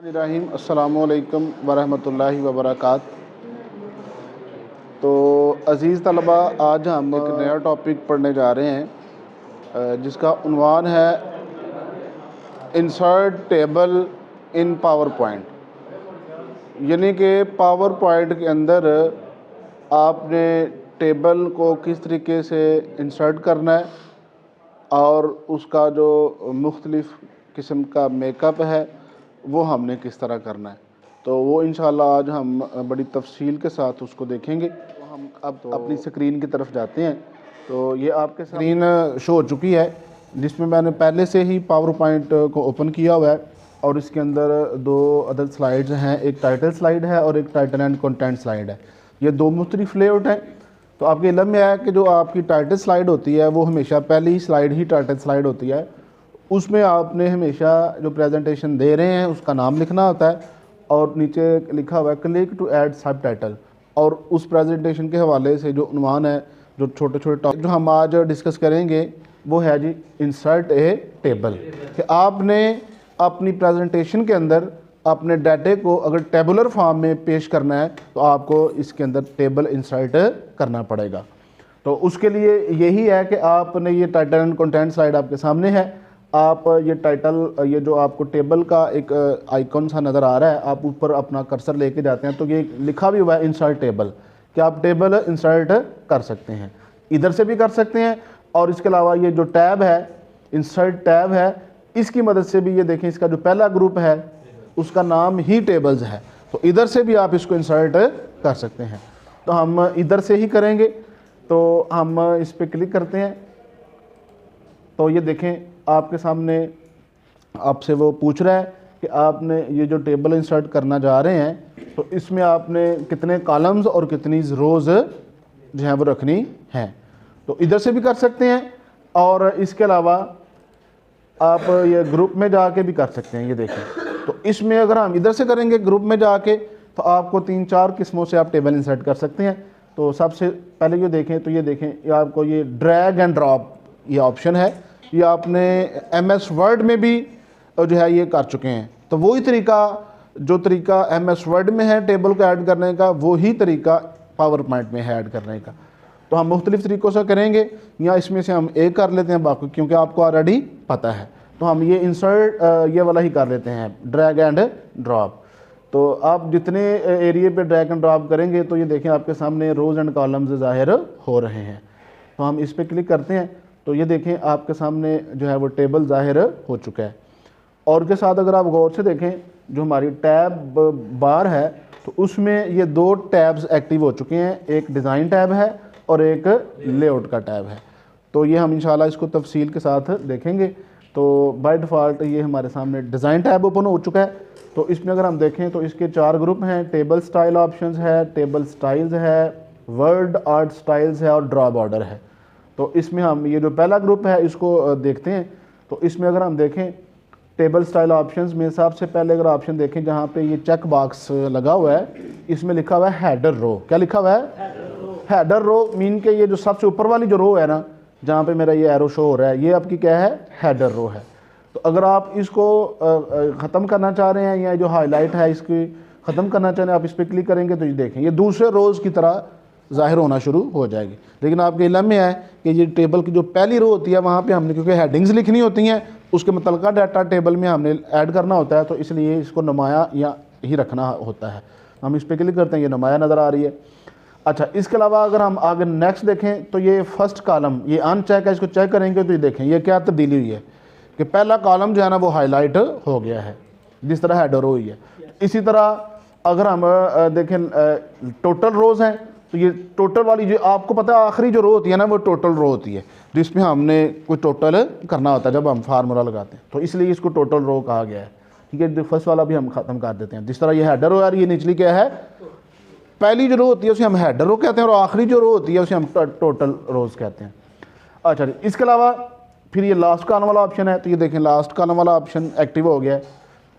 रहीम अस्सलामुअलैकुम वरहमतुल्लाहि वबरकात। तो अज़ीज़ तलबा, आज हम एक नया टॉपिक पढ़ने जा रहे हैं जिसका उन्वान है इंसर्ट टेबल इन पावर पॉइंट। यानी कि पावर पॉइंट के अंदर आपने टेबल को किस तरीके से इंसर्ट करना है और उसका जो मुख्तलिफ़ किस्म का मेकअप है वो हमने किस तरह करना है। तो वो इंशाल्लाह आज हम बड़ी तफसील के साथ उसको देखेंगे। तो हम अब अपनी स्क्रीन की तरफ जाते हैं। तो ये आपके स्क्रीन शो हो चुकी है जिसमें मैंने पहले से ही पावर पॉइंट को ओपन किया हुआ है और इसके अंदर दो अदर स्लाइड्स हैं, एक टाइटल स्लाइड है और एक टाइटल एंड कंटेंट स्लाइड है। ये दो मुख्तलिफ लेआउट हैं। तो आपके इल्म में है कि जो आपकी टाइटल स्लाइड होती है वो हमेशा पहली स्लाइड ही टाइटल स्लाइड होती है। उसमें आपने हमेशा जो प्रेजेंटेशन दे रहे हैं उसका नाम लिखना होता है और नीचे लिखा हुआ है क्लिक टू ऐड सब टाइटल, और उस प्रेजेंटेशन के हवाले से जो उन्वान है, जो छोटे छोटे टॉपिक जो हम आज डिस्कस करेंगे वो है जी इंसर्ट ए टेबल। कि आपने अपनी प्रेजेंटेशन के अंदर अपने डाटे को अगर टेबुलर फॉर्म में पेश करना है तो आपको इसके अंदर टेबल इंसर्ट करना पड़ेगा। तो उसके लिए यही है कि आपने ये टाइटल एंड कंटेंट स्लाइड आपके सामने है। आप ये टाइटल, ये जो आपको टेबल का एक आइकॉन सा नज़र आ रहा है, आप ऊपर अपना कर्सर लेके जाते हैं तो ये लिखा भी हुआ है इंसर्ट टेबल, कि आप टेबल इंसर्ट कर सकते हैं, इधर से भी कर सकते हैं। और इसके अलावा ये जो टैब है, इंसर्ट टैब है, इसकी मदद से भी ये देखें, इसका जो पहला ग्रुप है उसका नाम ही टेबल्स है, तो इधर से भी आप इसको इंसर्ट कर सकते हैं। तो हम इधर से ही करेंगे। तो हम इस पर क्लिक करते हैं तो ये देखें आपके सामने आपसे वो पूछ रहा है कि आपने ये जो टेबल इंसर्ट करना जा रहे हैं तो इसमें आपने कितने कॉलम्स और कितनी रोज़ जो हैं वो रखनी हैं। तो इधर से भी कर सकते हैं और इसके अलावा आप ये ग्रुप में जाके भी कर सकते हैं। ये देखें, तो इसमें अगर हम इधर से करेंगे ग्रुप में जाके तो आपको 3-4 किस्मों से आप टेबल इंसर्ट कर सकते हैं। तो सबसे पहले ये देखें, तो ये देखें, ये आपको ये ड्रैग एंड ड्रॉप ये ऑप्शन है, ये आपने MS वर्ड में भी जो है ये कर चुके हैं। तो वही तरीका, जो तरीका MS वर्ड में है टेबल को ऐड करने का, वही तरीका पावर पॉइंट में है ऐड करने का। तो हम मुख्तलिफ़ तरीक़ों से करेंगे, या इसमें से हम एक कर लेते हैं बाकी, क्योंकि आपको ऑलरेडी पता है। तो हम ये इंसर्ट ये वाला ही कर लेते हैं, ड्रैग एंड ड्रॉप। तो आप जितने एरिए पे ड्रैग एंड ड्रॉप करेंगे तो ये देखें आपके सामने रोज़ एंड कॉलम्स ज़ाहिर हो रहे हैं। तो हम इस पर क्लिक करते हैं तो ये देखें आपके सामने जो है वो टेबल ज़ाहिर हो चुका है। और के साथ अगर आप गौर से देखें, जो हमारी टैब बार है तो उसमें ये दो टैब्स एक्टिव हो चुके हैं, एक डिज़ाइन टैब है और एक लेआउट का टैब है। तो ये हम इंशाल्लाह इसको तफसील के साथ देखेंगे। तो बाय डिफ़ॉल्ट ये हमारे सामने डिज़ाइन टैब ओपन हो चुका है। तो इसमें अगर हम देखें तो इसके 4 ग्रुप हैं, टेबल स्टाइल ऑप्शंस है, टेबल स्टाइल्स है, वर्ड आर्ट स्टाइल्स है और ड्रॉ बॉर्डर है। तो इसमें हम ये जो पहला ग्रुप है इसको देखते हैं। तो इसमें अगर हम देखें टेबल स्टाइल ऑप्शंस में सबसे पहले अगर ऑप्शन देखें जहाँ पे ये चेक बॉक्स लगा हुआ है, इसमें लिखा हुआ है हेडर रो। क्या लिखा हुआ है? Header row. मीन के ये जो सबसे ऊपर वाली जो रो है ना, जहाँ पे मेरा ये एरो शो हो रहा है, ये आपकी क्या है? हेडर रो है। तो अगर आप इसको ख़त्म करना चाह रहे हैं, या जो हाईलाइट है इसकी ख़त्म करना चाह रहे हैं, आप इस पर क्लिक करेंगे तो ये देखें ये दूसरे रोज़ की तरह ज़ाहिर होना शुरू हो जाएगी। लेकिन आपके इल्म में है कि ये टेबल की जो पहली रो होती है वहाँ पे हमने, क्योंकि हेडिंग्स लिखनी होती हैं, उसके मुतल्लिका डाटा टेबल में हमने ऐड करना होता है, तो इसलिए इसको नुमाया या ही रखना होता है। हम इस पर क्लिक करते हैं, ये नुमाया नज़र आ रही है। अच्छा, इसके अलावा अगर हम आगे नेक्स्ट देखें तो ये फर्स्ट कॉलम ये अनचेक है, इसको चेक करेंगे तो ये देखें ये क्या तब्दीली हुई है कि पहला कॉलम जो है ना वो हाईलाइट हो गया है, जिस तरह हेडर हुई है। इसी तरह अगर हम देखें टोटल रोज़ हैं तो ये टोटल वाली जो आपको पता है आखिरी जो रो होती है ना वो टोटल रो होती है, जिसमें हमने कोई टोटल करना होता है जब हम फार्मूला लगाते हैं, तो इसलिए इसको टोटल रो कहा गया है। ठीक है, जो फर्स्ट वाला भी हम ख़त्म कर देते हैं। जिस तरह ये हेडर रो यार, ये निचली क्या है? पहली जो रो होती है उसे हम हेडर रो कहते हैं और आखिरी जो रो होती है उसे हम टोटल रोज़ कहते हैं। अच्छा, इसके अलावा फिर ये लास्ट कॉलम वाला ऑप्शन है, तो ये देखें लास्ट कॉलम वाला ऑप्शन एक्टिव हो गया है,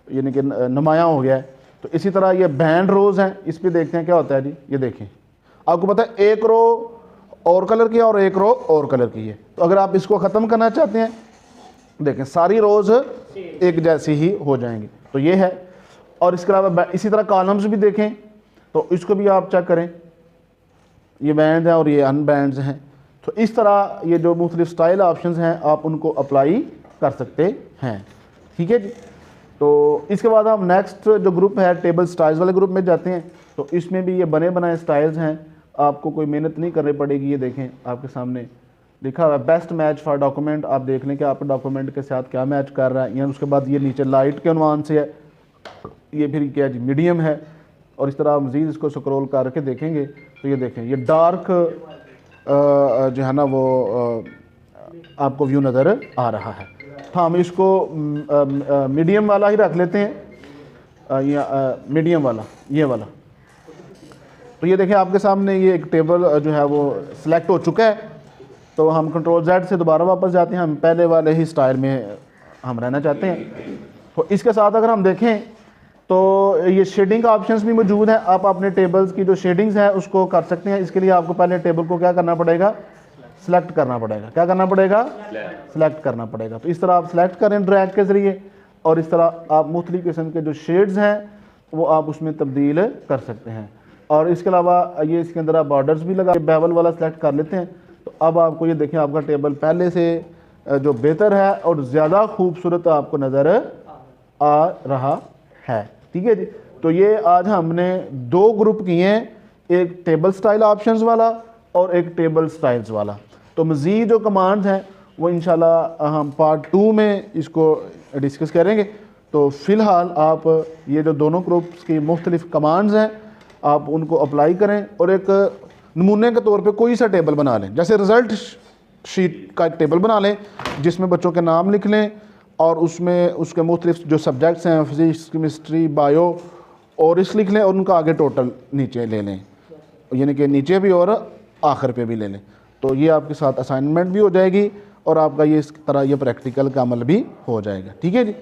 यानी कि नुमाया हो गया है। तो इसी तरह ये बैंड रोज़ हैं, इस पर देखते हैं क्या होता है जी। ये देखें आपको पता है एक रो और कलर की है और एक रो और कलर की है। तो अगर आप इसको ख़त्म करना चाहते हैं, देखें सारी रोज़ एक जैसी ही हो जाएंगी। तो ये है। और इसके अलावा इसी तरह कॉलम्स भी देखें तो इसको भी आप चेक करें, ये बैंड हैं और ये अनबैंड्स हैं। तो इस तरह ये जो मुख्तलिफ स्टाइल ऑप्शंस हैं आप उनको अप्लाई कर सकते हैं, ठीक है जी। तो इसके बाद हम नेक्स्ट जो ग्रुप है टेबल स्टाइल्स वाले ग्रुप में जाते हैं। तो इसमें भी ये बने बनाए स्टाइल्स हैं, आपको कोई मेहनत नहीं करनी पड़ेगी। ये देखें आपके सामने लिखा हुआ है बेस्ट मैच फॉर डॉक्यूमेंट। आप देख लें कि आपके डॉक्यूमेंट के साथ क्या मैच कर रहा है। या उसके बाद ये नीचे लाइट के अनुमान से है, ये फिर क्या जी मीडियम है। और इस तरह आप मज़ीद इसको स्क्रॉल करके देखेंगे तो ये देखें ये डार्क जो है ना वो आपको व्यू नज़र आ रहा है। तो हम इसको मीडियम वाला ही रख लेते हैं, मीडियम वाला ये वाला। तो ये देखें आपके सामने ये एक टेबल जो है वो सिलेक्ट हो चुका है। तो हम कंट्रोल Z से दोबारा वापस जाते हैं, हम पहले वाले ही स्टाइल में हम रहना चाहते हैं। तो इसके साथ अगर हम देखें तो ये शेडिंग ऑप्शंस भी मौजूद हैं। आप अपने टेबल्स की जो शेडिंग्स है उसको कर सकते हैं। इसके लिए आपको पहले टेबल को क्या करना पड़ेगा, सिलेक्ट करना पड़ेगा। क्या करना पड़ेगा, सिलेक्ट करना पड़ेगा। तो इस तरह आप सिलेक्ट करें ड्रैग के ज़रिए, और इस तरह आप मुख्तलिफ किस्म के जो शेड्स हैं वो आप उसमें तब्दील कर सकते हैं। और इसके अलावा ये इसके अंदर आप बॉर्डर्स भी लगा बेवल वाला सिलेक्ट कर लेते हैं। तो अब आपको ये देखें आपका टेबल पहले से जो बेहतर है और ज़्यादा खूबसूरत आपको नज़र आ रहा है, ठीक है जी। तो ये आज हमने दो ग्रुप किए हैं, एक टेबल स्टाइल ऑप्शंस वाला और एक टेबल स्टाइल्स वाला। तो मज़ीद जो कमांड्स हैं वो इंशाल्लाह हम पार्ट 2 में इसको डिस्कस करेंगे। तो फ़िलहाल आप ये जो दोनों ग्रुप्स की मुख्तलिफ कमांड्स हैं आप उनको अप्लाई करें और एक नमूने के तौर पे कोई सा टेबल बना लें। जैसे रिज़ल्ट शीट का एक टेबल बना लें जिसमें बच्चों के नाम लिख लें और उसमें उसके मुख्तलिफ जो सब्जेक्ट्स हैं फिज़िक्स, केमिस्ट्री, बायो और इस लिख लें और उनका आगे टोटल नीचे ले लें, यानी कि नीचे भी और आखिर पे भी ले लें। तो ये आपके साथ असाइनमेंट भी हो जाएगी और आपका ये इस तरह ये प्रैक्टिकल का अमल भी हो जाएगा, ठीक है जी।